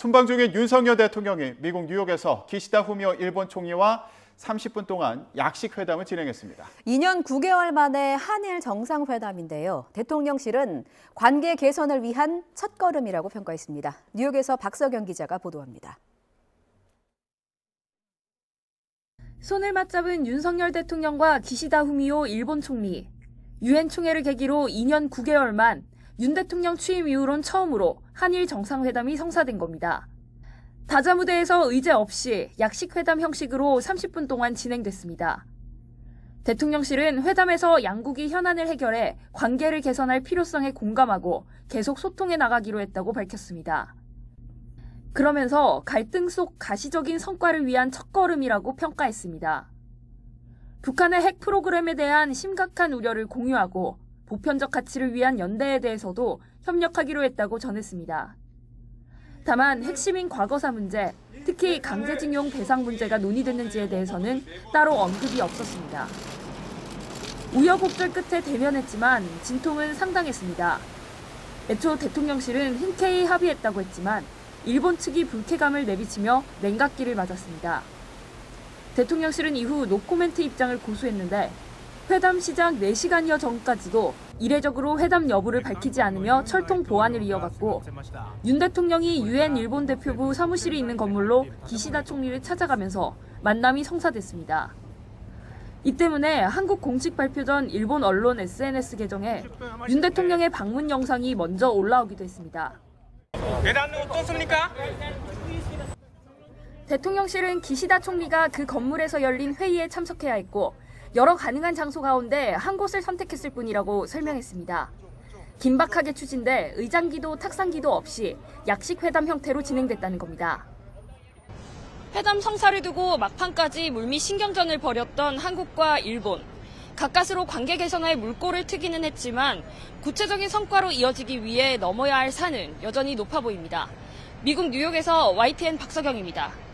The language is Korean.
순방 중인 윤석열 대통령이 미국 뉴욕에서 기시다 후미오 일본 총리와 30분 동안 약식 회담을 진행했습니다. 2년 9개월 만에 한일 정상회담인데요. 대통령실은 관계 개선을 위한 첫걸음이라고 평가했습니다. 뉴욕에서 박서경 기자가 보도합니다. 손을 맞잡은 윤석열 대통령과 기시다 후미오 일본 총리. 유엔 총회를 계기로 2년 9개월 만 윤 대통령 취임 이후론 처음으로 한일 정상회담이 성사된 겁니다. 다자무대에서 의제 없이 약식 회담 형식으로 30분 동안 진행됐습니다. 대통령실은 회담에서 양국이 현안을 해결해 관계를 개선할 필요성에 공감하고 계속 소통해 나가기로 했다고 밝혔습니다. 그러면서 갈등 속 가시적인 성과를 위한 첫걸음이라고 평가했습니다. 북한의 핵 프로그램에 대한 심각한 우려를 공유하고 보편적 가치를 위한 연대에 대해서도 협력하기로 했다고 전했습니다. 다만 핵심인 과거사 문제, 특히 강제징용 배상 문제가 논의됐는지에 대해서는 따로 언급이 없었습니다. 우여곡절 끝에 대면했지만 진통은 상당했습니다. 애초 대통령실은 흔쾌히 합의했다고 했지만 일본 측이 불쾌감을 내비치며 냉각기를 맞았습니다. 대통령실은 이후 노코멘트 입장을 고수했는데 회담 시작 4시간여 전까지도 이례적으로 회담 여부를 밝히지 않으며 철통 보안을 이어갔고 윤 대통령이 유엔 일본 대표부 사무실이 있는 건물로 기시다 총리를 찾아가면서 만남이 성사됐습니다. 이 때문에 한국 공식 발표 전 일본 언론 SNS 계정에 윤 대통령의 방문 영상이 먼저 올라오기도 했습니다. 회담은 어떻습니까? 대통령실은 기시다 총리가 그 건물에서 열린 회의에 참석해야 했고 여러 가능한 장소 가운데 한 곳을 선택했을 뿐이라고 설명했습니다. 긴박하게 추진돼 의장기도 탁상기도 없이 약식 회담 형태로 진행됐다는 겁니다. 회담 성사를 두고 막판까지 물밑 신경전을 벌였던 한국과 일본. 가까스로 관계 개선에 물꼬를 트기는 했지만 구체적인 성과로 이어지기 위해 넘어야 할 산은 여전히 높아 보입니다. 미국 뉴욕에서 YTN 박서경입니다.